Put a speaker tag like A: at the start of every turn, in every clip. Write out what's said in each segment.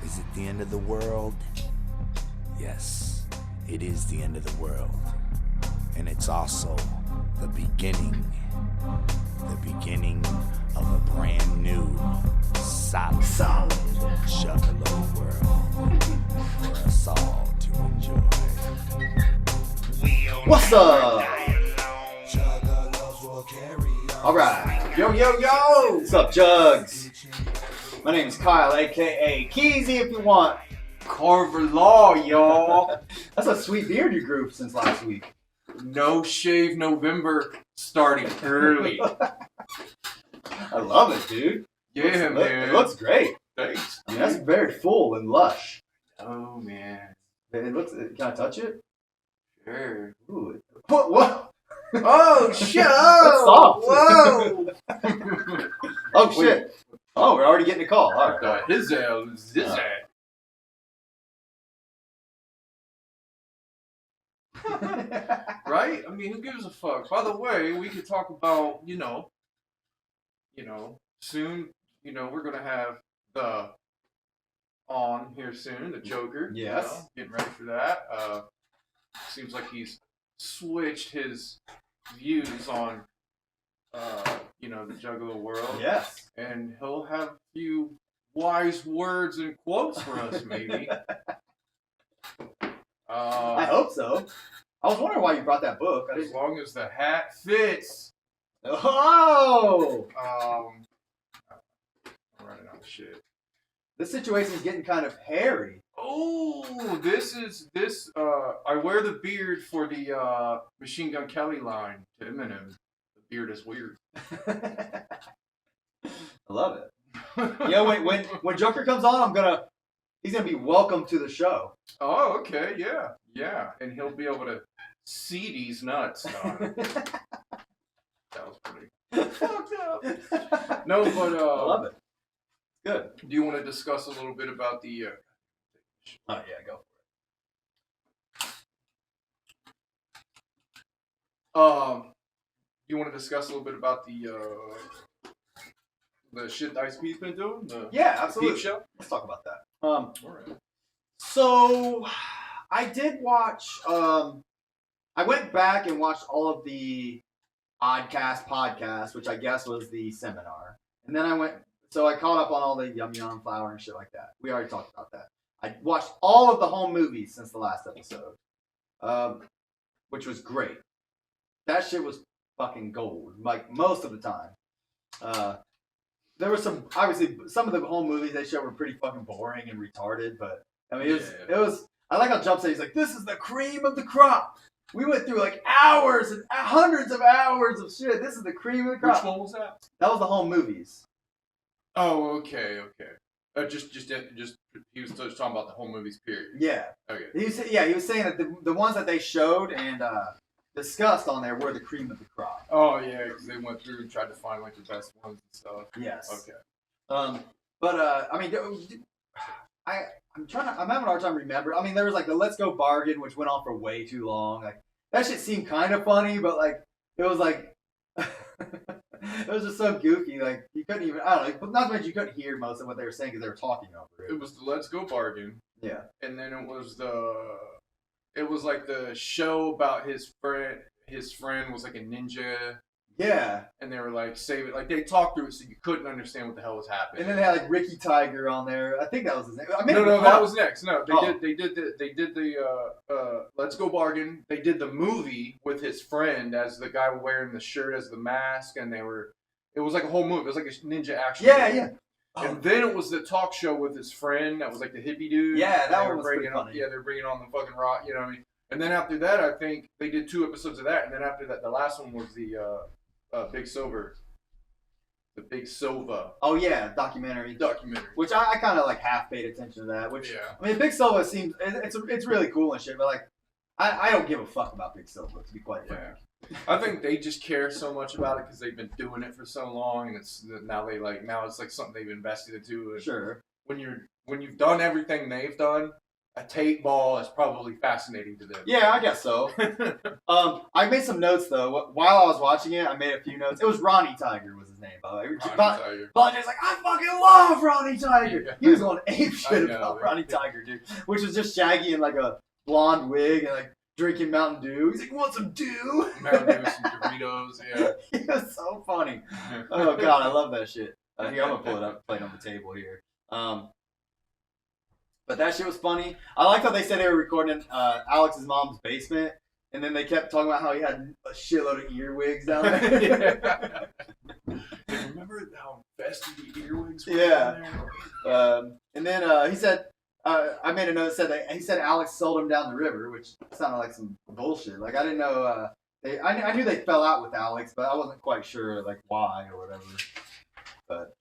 A: Is it the end of the world? Yes, it is the end of the world. And it's also the beginning of a brand new, solid Juggalo world for us all to enjoy.
B: What's up? Alright. Yo, yo, yo! What's up, Jugs? My name is Kyle, aka Keezy, if you want.
C: Carver Law, y'all.
B: That's a sweet beard you grew since last week.
C: No Shave November starting early.
B: I love it, dude.
C: Yeah, man.
B: It looks great.
C: Thanks.
B: I mean, that's very full and lush.
C: Oh, man.
B: It looks. Can I touch it?
C: Sure.
B: Ooh. What?
C: Oh, shit.
B: That's soft.
C: Whoa.
B: Oh, shit. Oh, we're already getting a call. All right.
C: His ass. Right? I mean, who gives a fuck? By the way, we could talk about, soon, we're going to have the on here soon, the Joker.
B: Yes.
C: Getting ready for that. Seems like he's switched his views on, the Juggalo world.
B: Yes.
C: And he'll have a few wise words and quotes for us, maybe.
B: I hope so. I was wondering why you brought that book.
C: As long as the hat fits.
B: Oh!
C: I'm running out of shit.
B: This situation is getting kind of hairy.
C: Oh, this. I wear the beard for the Machine Gun Kelly line to Eminem. The beard is weird.
B: I love it. Yeah, when Joker comes on, he's gonna be welcome to the show.
C: Oh, okay, yeah, and he'll be able to see these nuts. No, that was pretty fucked up. No, but
B: I love it. Good.
C: Do you want to discuss a little bit about the?
B: Oh yeah, go
C: for it. You want to discuss a little bit about the shit that Ice P's been doing?
B: Yeah, absolutely.
C: Peep show?
B: Let's talk about that.
C: All right.
B: So I did watch. I went back and watched all of the Oddcast podcast, which I guess was the seminar, and then I caught up on all the Yum Yum Flower and shit like that. We already talked about that. I watched all of the home movies since the last episode, which was great. That shit was fucking gold, like most of the time. There was some of the home movies they showed were pretty fucking boring and retarded, but I mean it was. I like how Jumpsteady's like, this is the cream of the crop. We went through like hours and hundreds of hours of shit. This is the cream of the crop.
C: Which one was that?
B: That was the home movies.
C: Oh, okay. Just he was talking about the whole movies period.
B: Yeah.
C: Okay.
B: He was saying that the ones that they showed and discussed on there were the cream of the crop.
C: Oh yeah, because they went through and tried to find like the best ones and stuff.
B: Yes.
C: Okay.
B: I mean, I'm having a hard time remembering. I mean, there was like the Let's Go Bargain, which went on for way too long. Like that shit seemed kind of funny, but like it was like it was just so goofy. Like you couldn't even. I don't know. Not to mention you couldn't hear most of what they were saying because they were talking over it.
C: It was the Let's Go Bargain.
B: Yeah.
C: And then it was like the show about his friend. His friend was like a ninja.
B: Yeah.
C: And they were like they talked through it so you couldn't understand what the hell was happening.
B: And then they had like Ricky Tiger on there. I think that was his name.
C: No, that was next. No, they did the Let's Go Bargain. They did the movie with his friend as the guy wearing the shirt as the mask, and it was like a whole movie. It was like a ninja action movie.
B: Yeah.
C: And then it was the talk show with his friend that was like the hippie dude.
B: Yeah, that one was pretty funny.
C: Yeah, they're bringing on the fucking rock, you know what I mean? And then after that, I think they did 2 episodes of that, and then after that, the last one was the Big Silver. The Big Silva.
B: Oh yeah, documentary. Which I kind of like half paid attention to that. Which I mean, Big Silva seems it's really cool and shit, but like I don't give a fuck about Big Silva, to be quite frank.
C: I think they just care so much about it because they've been doing it for so long, and now it's like something they've invested into. And
B: sure.
C: When you've done everything they've done, a tape ball is probably fascinating to them.
B: Yeah, I guess so. I made some notes though. While I was watching it, I made a few notes. It was Ronnie Tiger was his name, by the way. Bonjay's like, I fucking love Ronnie Tiger. Yeah. He was going ape shit about Ronnie Tiger, dude. Which was just Shaggy in like a blonde wig and like drinking Mountain Dew. He's like, want some dew?
C: Mountain Dew, some Doritos, yeah.
B: It was so funny. Oh god, I love that shit. Here, I'm gonna pull it up, play it on the table here. But that shit was funny. I liked how they said they were recording in Alex's mom's basement, and then they kept talking about how he had a shitload of earwigs down there.
C: Remember how infested the earwigs were
B: down
C: there?
B: And then he said, I made a note that said that he said Alex sold him down the river, which sounded like some bullshit. Like I didn't know. I knew they fell out with Alex, but I wasn't quite sure like why or whatever. But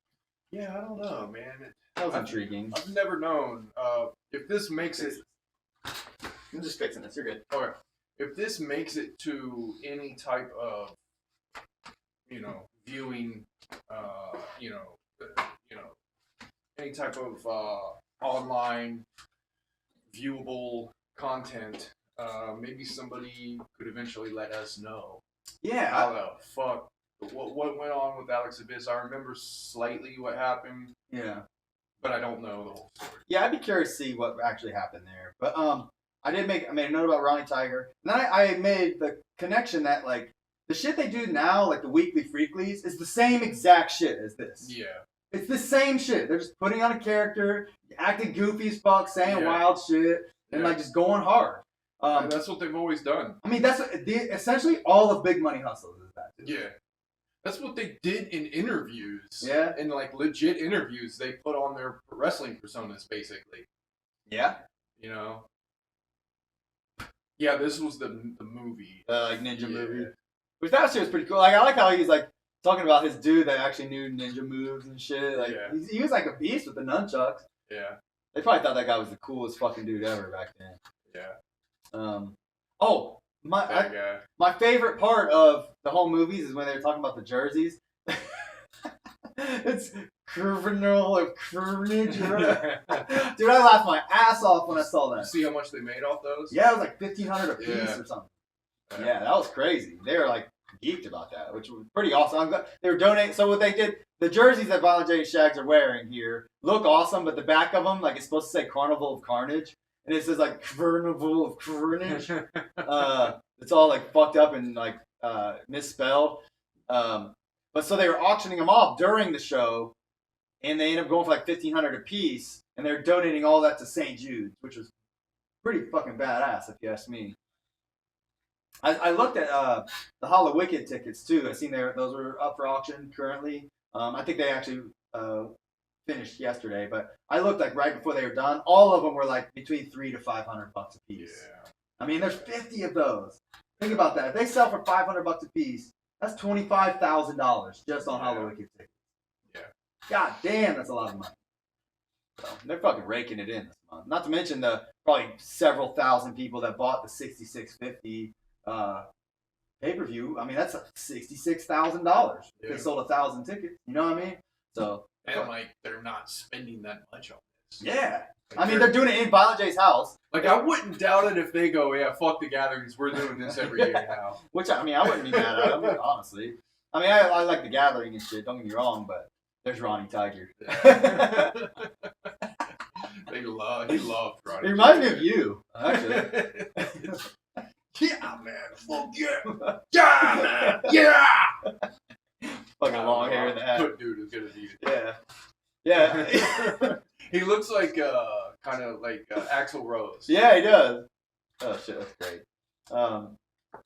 C: yeah, I don't know, man.
B: That was intriguing.
C: I've never known if this makes it.
B: I'm just fixing this. You're good.
C: Okay. If this makes it to any type of, viewing, any type of online viewable content, maybe somebody could eventually let us know.
B: Yeah.
C: How the fuck? What went on with Alex Abyss? I remember slightly what happened.
B: Yeah.
C: But I don't know the whole story.
B: Yeah, I'd be curious to see what actually happened there. But I made a note about Ronnie Tiger. And then I made the connection that like the shit they do now, like the weekly Freaklies, is the same exact shit as this.
C: Yeah.
B: It's the same shit. They're just putting on a character, acting goofy as fuck, saying wild shit, and like just going hard.
C: And that's what they've always done.
B: I mean, that's essentially all of Big Money Hustles is that.
C: Yeah. That's what they did in interviews.
B: Yeah.
C: In like legit interviews, they put on their wrestling personas basically.
B: Yeah.
C: Yeah, this was the movie.
B: Like ninja movie. Which that shit was pretty cool. Like I like how he's like talking about his dude that actually knew ninja moves and shit. Like he was like a beast with the nunchucks.
C: Yeah.
B: They probably thought that guy was the coolest fucking dude ever back then.
C: Yeah.
B: My favorite part of the whole movies is when they were talking about the jerseys. It's criminal of carnage. Dude, I laughed my ass off when I saw that.
C: You see how much they made off those?
B: Yeah, it was like $1,500 a piece or something. Yeah, that was crazy. They were like geeked about that, which was pretty awesome. I'm glad they were donating. So what they did, the jerseys that Violent J and Shags are wearing here look awesome, but the back of them, like it's supposed to say Carnival of Carnage. And it says like Carnival of Carnage. It's all like fucked up and like misspelled. But so they were auctioning them off during the show, and they ended up going for like $1,500 a piece, and they're donating all that to St. Jude's, which was pretty fucking badass if you ask me. I looked at the Hall of Wicked tickets too. I seen those were up for auction currently. I think they actually finished yesterday, but I looked like right before they were done. All of them were like between $300 to $500 a piece. Yeah. I mean, there's 50 of those. Think about that. If they sell for $500 a piece, that's $25,000 just on Hall of Wicked tickets.
C: Yeah.
B: God damn, that's a lot of money. So they're fucking raking it in this month. Not to mention the probably several thousand people that bought the $66.50 pay-per-view. I mean, that's $66,000. They sold 1,000 tickets. You know what I mean? So.
C: And like they're not spending that much on this.
B: Yeah. Like, I mean, they're doing it in Violent J's house.
C: Like, I wouldn't doubt it if they go, yeah, fuck the gatherings. We're doing this every year now.
B: Which, I mean, I wouldn't be mad at them, honestly. I mean, I like the gathering and shit. Don't get me wrong, but there's Ronnie Tiger.
C: He loved Ronnie.
B: He reminds me of you, actually.
C: Yeah, man. Fuck yeah. Yeah, man. Yeah.
B: Fucking long hair in the hat.
C: Good dude is good as you.
B: Yeah. Yeah.
C: He looks like kind of like Axl Rose.
B: Yeah, he does. Oh shit, that's great. But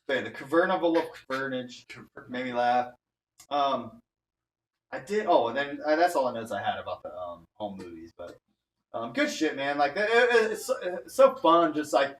B: yeah, the Carnival of Carnage made me laugh. I did. Oh, and then that's all the notes I had about the home movies. But good shit, man. Like it's so fun. Just like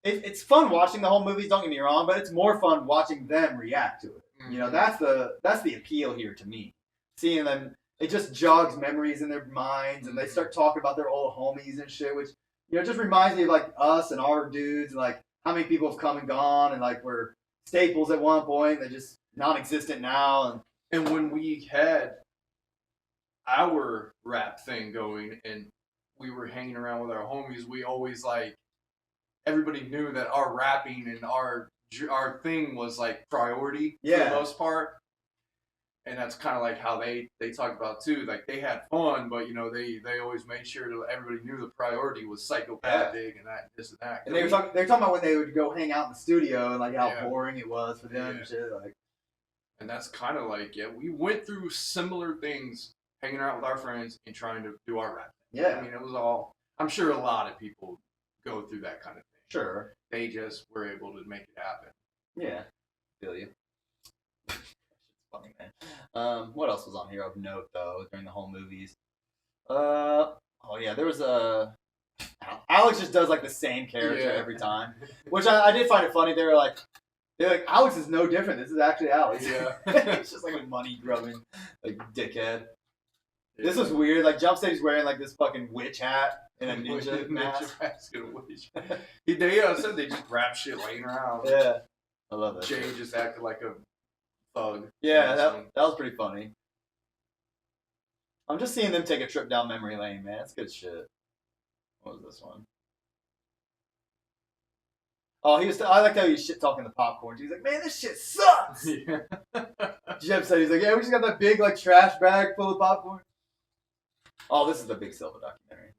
B: it's fun watching the whole movies. Don't get me wrong, but it's more fun watching them react to it. Mm-hmm. You know, that's the appeal here to me. Seeing them. It just jogs memories in their minds, and they start talking about their old homies and shit, which, you know, just reminds me of, like, us and our dudes, and, like, how many people have come and gone, and, like, we're staples at one point, they're just non-existent now. And
C: when we had our rap thing going, and we were hanging around with our homies, we always like everybody knew that our rapping and our thing was like priority for the most part. And that's kind of like how they talk about too. Like they had fun, but you know they always made sure that everybody knew the priority was psychopathic and that this and that.
B: And they were talking about when they would go hang out in the studio and like how boring it was for them and shit. Like,
C: and that's kind of like we went through similar things, hanging out with our friends and trying to do our rap.
B: Yeah,
C: I mean it was all. I'm sure a lot of people go through that kind of thing.
B: Sure,
C: they just were able to make it happen.
B: Yeah, feel you. Funny, man. What else was on here of note though during the whole movies? Oh yeah, there was Alex just does like the same character every time, which I did find it funny. They're like Alex is no different. This is actually Alex. Yeah, it's just like a money grubbing like dickhead. Yeah. This was weird. Like Jumpsteady's wearing like this fucking witch hat and a ninja mask.
C: They said they just grab shit laying around.
B: Yeah, I love that.
C: Jay just acted like a thug.
B: Yeah, that was pretty funny. I'm just seeing them take a trip down memory lane, man. It's good shit. What was this one? Oh, I liked how he was shit talking the popcorn. He's like, man, this shit sucks. Yeah. Jeff said, he's like, yeah, we just got that big like trash bag full of popcorn. Oh, this is the Big Silva documentary.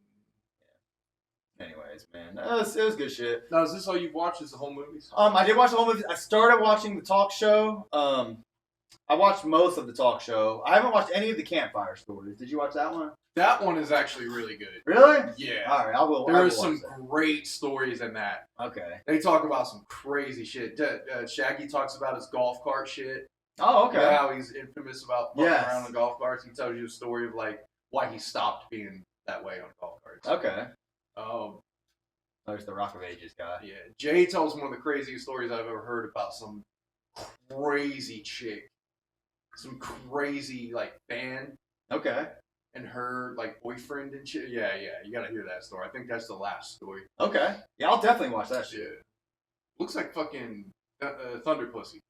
B: Yeah. Anyways, man, it was good shit.
C: Now, is this all you've watched? Is the whole movie?
B: I did watch the whole movie. I started watching the talk show. I watched most of the talk show. I haven't watched any of the Campfire Stories. Did you watch that one?
C: That one is actually really good.
B: Really?
C: Yeah.
B: All right, I will.
C: There are some great stories in that.
B: Okay.
C: They talk about some crazy shit. Shaggy talks about his golf cart shit.
B: Oh, okay.
C: You know how he's infamous about fucking around the golf carts. He tells you a story of like why he stopped being that way on golf carts.
B: Okay.
C: There's
B: the Rock of Ages guy.
C: Yeah. Jay tells one of the craziest stories I've ever heard about some crazy chick. Some crazy like fan.
B: Okay.
C: And her like boyfriend and shit. Yeah. You gotta hear that story. I think that's the last story.
B: Okay. Yeah, I'll definitely watch that shit.
C: Yeah. Looks like fucking Thunder Pussy.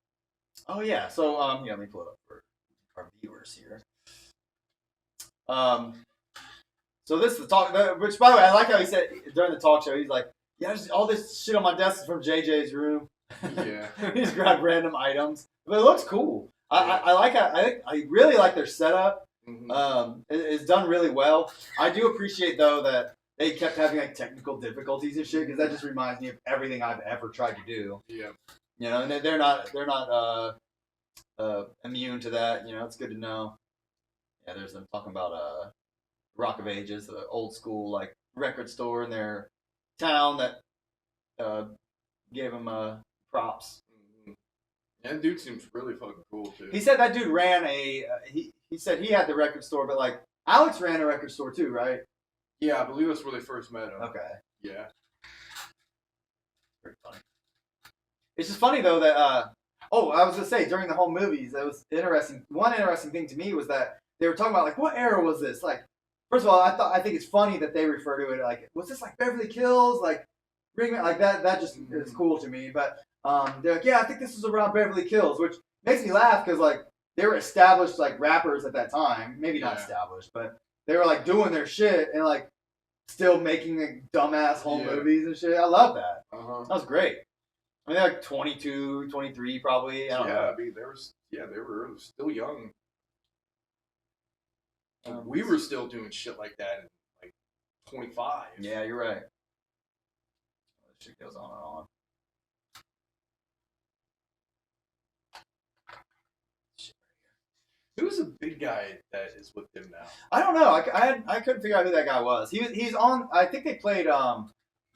B: Oh yeah. So let me pull it up for our viewers here. So this is the talk. Which by the way, I like how he said during the talk show, he's like, yeah, all this shit on my desk is from JJ's room.
C: Yeah.
B: He just grabbed random items, but it looks cool. I like how I really like their setup. Mm-hmm. It's done really well. I do appreciate though that they kept having like technical difficulties and shit because that just reminds me of everything I've ever tried to do.
C: Yeah.
B: You know, and they're not immune to that. You know, it's good to know. Yeah, there's them talking about Rock of Ages, the old school like record store in their town that gave them props.
C: That dude seems really fucking cool too.
B: He said that dude ran he said he had the record store, but like Alex ran a record store too, right?
C: Yeah, I believe that's where they first met him.
B: Okay.
C: Yeah.
B: Pretty funny. It's just funny though that I was gonna say during the whole movies, that was interesting. One interesting thing to me was that they were talking about like what era was this? Like, first of all, I think it's funny that they refer to it like was this like Beverly Hills, like bring like that just is cool to me, but. They're like, yeah, I think this is around Beverly Hills, which makes me laugh because like they were established like rappers at that time, maybe not established, but they were like doing their shit and like still making like dumbass home movies and shit. I love that. That was great. I mean, they're like 22, 23 probably. I don't know.
C: I mean, they were still young. We were still doing shit like that at like 25.
B: Yeah, you're right. This shit goes on and on.
C: Who's a big guy that is with them now?
B: I don't know. I couldn't figure out who that guy was. He's on. I think they played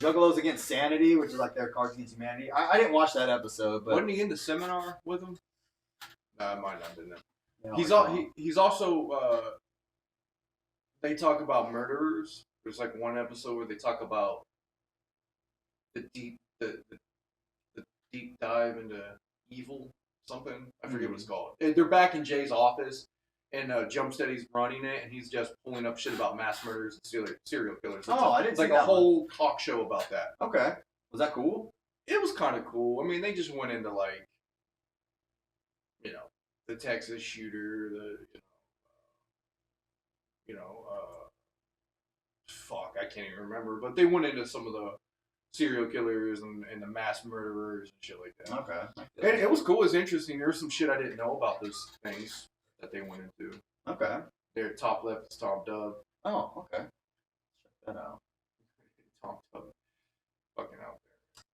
B: Juggalos Against Sanity, which is like their Cards Against Humanity. I didn't watch that episode, but
C: wasn't he in the seminar with them? No, it might not have been them. He's also. They talk about murderers. There's like one episode where they talk about the deep dive into evil. Something I forget what it's called. They're back in Jay's office, and Jumpsteady's running it, and he's just pulling up shit about mass murders and serial killers.
B: I didn't see
C: like a whole talk show about that.
B: Okay, was that cool?
C: It was kind of cool. I mean, they just went into like, the Texas shooter, fuck, I can't even remember. But they went into some of the serial killers and the mass murderers and shit like that.
B: Okay.
C: And it was cool. It was interesting. There was some shit I didn't know about those things that they went into.
B: Okay.
C: Their top left is Tom Dub.
B: Oh, okay. Check that out.
C: Tom Dub. Fucking out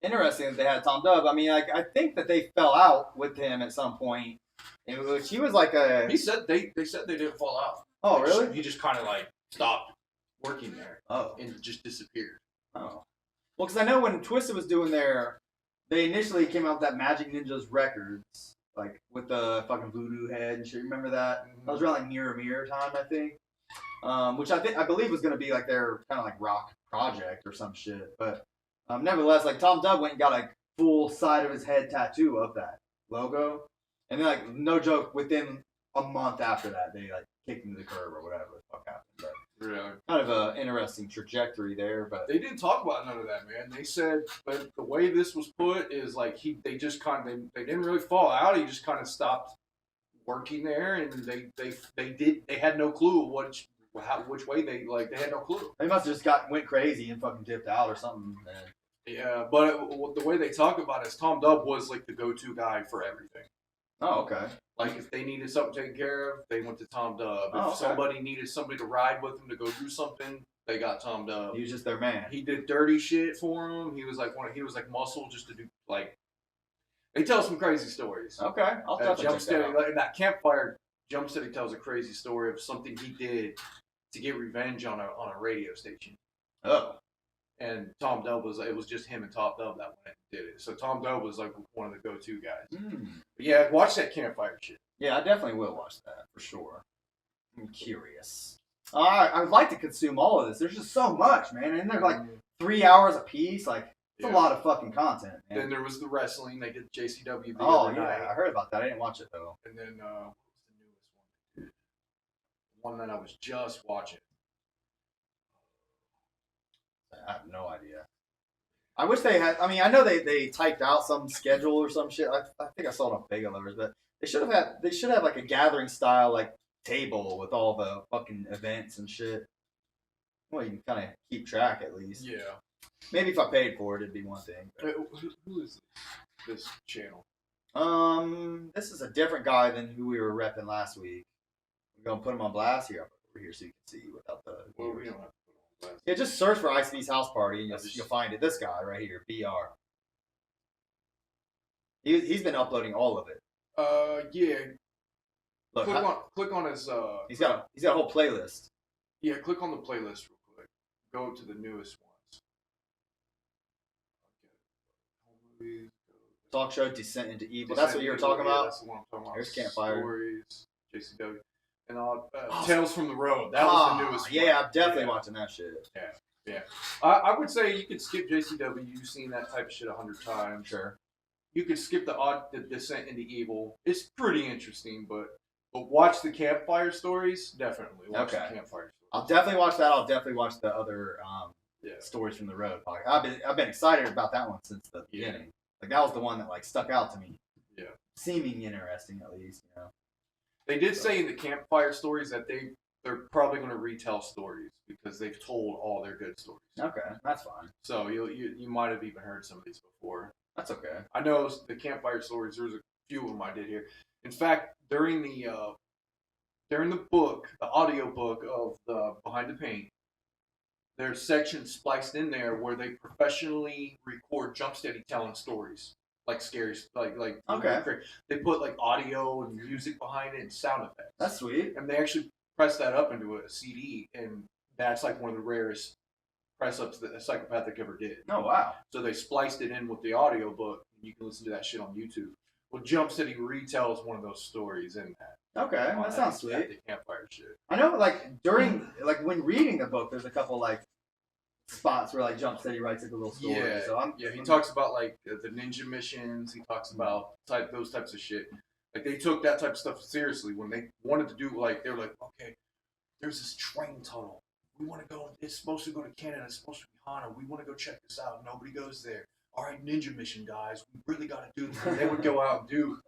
B: there. Interesting that they had Tom Dub. I mean, I think that they fell out with him at some point. He was like a.
C: He said they said they didn't fall out.
B: Oh, really?
C: He just kind of like stopped working there.
B: Oh.
C: And just disappeared.
B: Oh. Well, because I know when Twisted was doing they initially came out with that Magic Ninjas Records, like with the fucking voodoo head and shit. Remember that?
C: Mm-hmm.
B: That was around like Mirror time, I think. Which I believe was going to be like their kind of like rock project or some shit. But nevertheless, like Tom Dub went and got like full side of his head tattoo of that logo, and then like no joke, within a month after that, they like kicked him to the curb or whatever the fuck happened. But
C: really?
B: Kind of an interesting trajectory there, but
C: they didn't talk about none of that, man. They said, but the way this was put is like they just kind of they didn't really fall out. He just kind of stopped working there, and they had no clue which way they had no clue.
B: They must have just went crazy and fucking dipped out or something. Man.
C: Yeah, but the way they talk about it is Tom Dub was like the go-to guy for everything.
B: Oh, okay.
C: Like if they needed something taken care of, they went to Tom Dub. If somebody needed somebody to ride with them to go do something, they got Tom Dub.
B: He was just their man.
C: He did dirty shit for them. He was like muscle just to do like. They tell some crazy stories.
B: Okay, I'll definitely check that out.
C: Like, that Campfire, Jumpsteady tells a crazy story of something he did to get revenge on a radio station.
B: Oh.
C: And Tom Dub it was just him and Tom Dub that went and did it. So Tom Dub was like one of the go-to guys.
B: Mm.
C: But yeah, watch that Campfire shit.
B: Yeah, I definitely will watch that for sure. I'm curious. I would like to consume all of this. There's just so much, man. And they're like 3 hours a piece. Like, it's a lot of fucking content, man.
C: Then there was the wrestling. They did JCW the
B: other
C: other night.
B: I heard about that. I didn't watch it, though.
C: And then, what was the newest one? One that I was just watching.
B: I have no idea. I wish they had. I mean, I know they typed out some schedule or some shit. I think I saw it on Bagel Lovers, but they should have like a gathering style like table with all the fucking events and shit. Well, you can kind of keep track at least.
C: Yeah.
B: Maybe if I paid for it, it'd be one thing.
C: Who is this channel?
B: This is a different guy than who we were repping last week. We're gonna put him on blast here over here so you can see without the.
C: Well, we don't have to put him on blast.
B: Yeah, just search for ICB's house party and you'll find it. This guy right here, BR. He's been uploading all of it.
C: Yeah.
B: Look,
C: click on his.
B: He's got a whole playlist.
C: Yeah, click on the playlist real quick. Go to the newest ones. Okay.
B: Talk show Descent into Evil. That's what you were talking about.
C: That's the one I'm talking about.
B: Here's Campfire
C: Stories, JCW, and Tales from the Road. That was the newest.
B: Yeah,
C: one.
B: I'm definitely watching that shit.
C: Yeah. I would say you could skip JCW. You've seen that type of shit 100 times.
B: Sure.
C: You could skip the Descent into Evil. It's pretty interesting, but watch the Campfire Stories. Definitely watch the Campfire Stories.
B: I'll definitely watch that. I'll definitely watch the other Stories from the Road podcast. I've been excited about that one since the beginning. Like that was the one that like stuck out to me.
C: Yeah. Seeming
B: interesting at least, you know.
C: They did say in the Campfire Stories that they're probably going to retell stories because they've told all their good stories.
B: Okay, that's fine.
C: So you might have even heard some of these before.
B: That's okay.
C: I know the Campfire Stories. There's a few of them I did here. In fact, during the book, the audio book of the Behind the Paint, there's sections spliced in there where they professionally record Jumpsteady telling stories, like scary, like
B: okay.
C: They put like audio and music behind it and sound effects.
B: That's sweet.
C: And they actually press that up into a CD, and that's like one of the rarest press ups that a Psychopathic ever did.
B: Oh wow!
C: So they spliced it in with the audio book, and you can listen to that shit on YouTube. Well, Jumpsteady retells one of those stories in that.
B: Okay, that sounds sweet.
C: The Campfire shit.
B: I know, like when reading the book, there's a couple like spots where like Jumpsteady writes like a little story.
C: Yeah,
B: so
C: he talks about like the ninja missions. He talks about those types of shit. Like they took that type of stuff seriously when they wanted to do they were like, okay, there's this train tunnel. We want to go. It's supposed to go to Canada. It's supposed to be Hana. We want to go check this out. Nobody goes there. All right, ninja mission guys. We really got to do this. And they would go out and do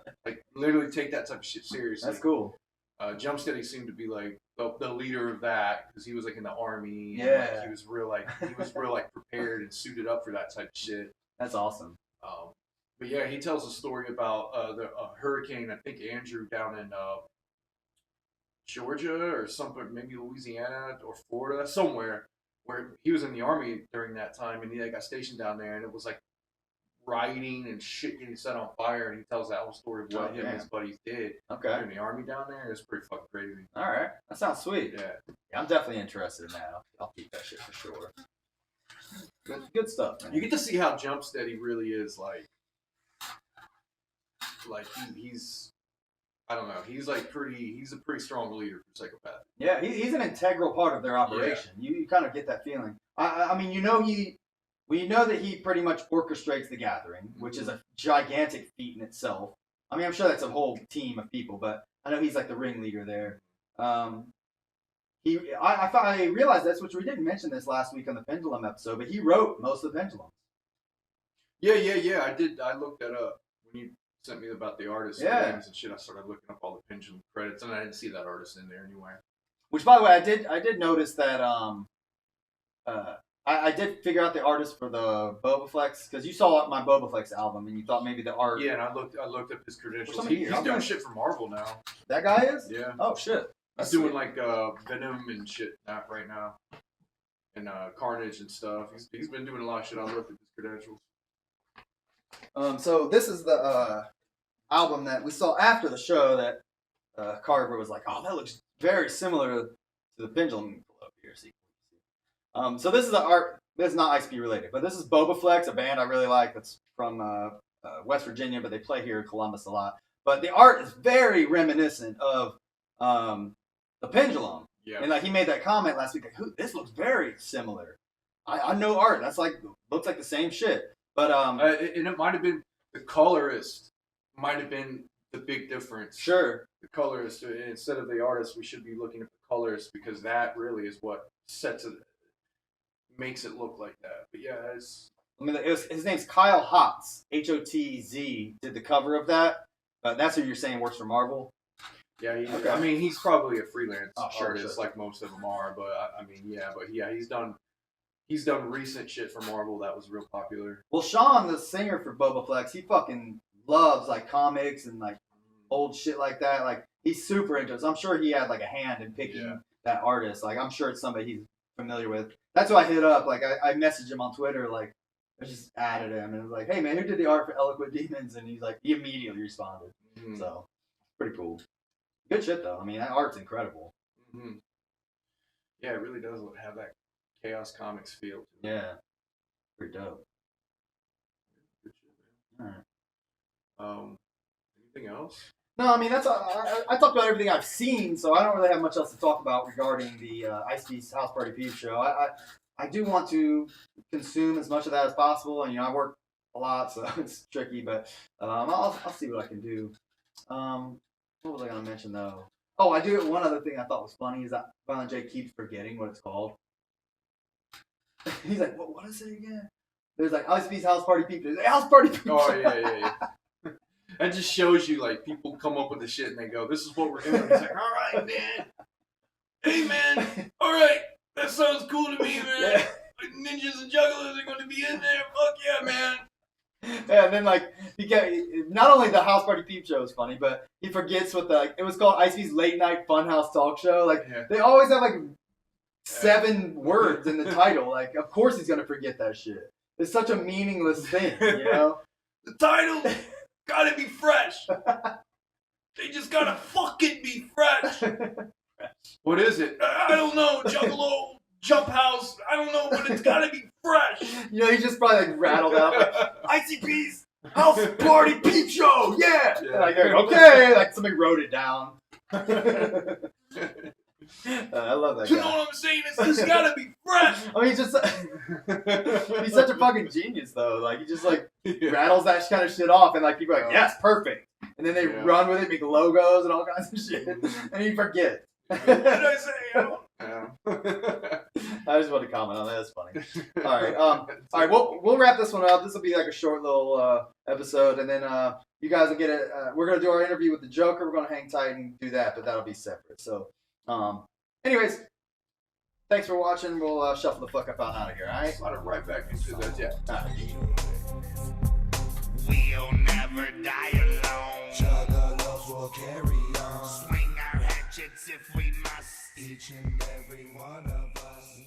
C: literally take that type of shit seriously.
B: That's cool.
C: Jumpsteady seemed to be like the leader of that because he was like in the army.
B: Yeah.
C: And, like, he was real like prepared and suited up for that type of shit.
B: That's awesome.
C: But yeah, he tells a story about the hurricane. I think Andrew down in Georgia or somewhere, maybe Louisiana or Florida, somewhere where he was in the army during that time, and he got stationed down there, and it was like rioting and shit getting set on fire, and he tells that whole story of what him and his buddies did during the army down there. It's pretty fucking crazy.
B: All right, that sounds sweet.
C: Yeah,
B: I'm definitely interested in that. I'll keep that shit for sure. Good stuff, man.
C: You get to see how Jumpsteady really is like he's I don't know. He's a pretty strong leader for Psychopath.
B: Yeah, he's an integral part of their operation. Yeah. You kind of get that feeling. I mean, we know that he pretty much orchestrates the gathering, which is a gigantic feat in itself. I mean, I'm sure that's a whole team of people, but I know he's like the ringleader there. I realized this, which we didn't mention this last week on the Pendulum episode, but he wrote most of the Pendulum.
C: Yeah. I did. I looked that up when you sent me about the artist names and shit. I started looking up all the Pendulum credits, and I didn't see that artist in there anywhere.
B: Which, by the way, I did notice that I did figure out the artist for the Boba Flex because you saw my Boba Flex album and you thought maybe the art.
C: Yeah, and I looked up his credentials. He's doing shit for Marvel now.
B: That guy is?
C: Yeah.
B: Oh shit.
C: He's doing like Venom and shit right now, and Carnage and stuff. He's been doing a lot of shit. I looked at his credentials.
B: So this is the album that we saw after the show that Carver was like, oh, that looks very similar to the Pendulum. So this is the art. This is not ICP related, but this is Boba Flex, a band I really like that's from West Virginia, but they play here in Columbus a lot. But the art is very reminiscent of the Pendulum.
C: Yeah.
B: And like he made that comment last week, like, this looks very similar. I know art. That's like looks like the same shit. But
C: and it might have been the colorist. Might have been the big difference.
B: Sure.
C: The colorist instead of the artist, we should be looking at the colorist because that really is what sets it, makes it look like that. But yeah,
B: his name's Kyle Hotz, Hotz. Did the cover of that. That's who you're saying works for Marvel.
C: Yeah, okay. I mean, he's probably a freelance artist like most of them are. But he's done recent shit for Marvel that was real popular.
B: Well, Sean, the singer for Boba Flex, he fucking loves like comics and like old shit like that. Like he's super into it. So I'm sure he had like a hand in picking that artist. Like I'm sure it's somebody he's familiar with. That's why I hit up. Like I messaged him on Twitter. Like I just added him and was like, hey man, who did the art for Eloquent Demons? And he immediately responded. Mm-hmm. So pretty cool. Good shit though. I mean that art's incredible.
C: Mm-hmm. Yeah, it really does have that Chaos Comics feel.
B: Yeah, pretty dope.
C: Good shit, man. All right. Anything else?
B: No, I mean that's I talked about everything I've seen, so I don't really have much else to talk about regarding the Ice-T's House Party Peep show. I do want to consume as much of that as possible, and I work a lot, so it's tricky, but I'll see what I can do. What was I gonna mention though? Oh, I do. One other thing I thought was funny is that Violent J keeps forgetting what it's called. He's like, what is it again? There's like Ice-T's House Party Peep. There's House Party Peep.
C: Oh yeah. That just shows you, like, people come up with the shit and they go, this is what we're doing. He's like, all right, man. Hey, man. All right. That sounds cool to me, man. Yeah. Ninjas and jugglers are going to be in there. Fuck yeah, man.
B: Yeah, and then, like, not only the House Party Peep show is funny, but he forgets what it was called Ice-T's Late Night Funhouse Talk Show. Like, they always have, like, 7 words in the title. Like, of course he's going to forget that shit. It's such a meaningless thing, The
C: title... Gotta be fresh. They just gotta fucking be fresh. What is it? I don't know. Juggalo, Jump House. I don't know, but it's gotta be fresh.
B: He just probably like rattled out like ICP's House Party Peep Show. Yeah. Like okay, like somebody wrote it down. I love that guy.
C: You know what I'm saying? It's just gotta be fresh.
B: I mean, he's such a fucking genius, though. Like, he just, like, rattles that kind of shit off, and, like, people are like, yes, perfect. And then they run with it, make logos and all kinds of shit. And he forgets.
C: What did I say?
B: I just want to comment on that. That's funny. All right. We'll wrap this one up. This will be, like, a short little episode. And then, you guys will get it. We're gonna do our interview with the Joker. We're gonna hang tight and do that, but that'll be separate. So, anyways, thanks for watching. We'll shuffle the fuck up out of here. All right.
C: Slide it right back into this. Yeah.
B: All right.
A: We'll never die alone.
D: Juggalos will carry on.
A: Swing our hatchets if we must.
D: Each and every one of us.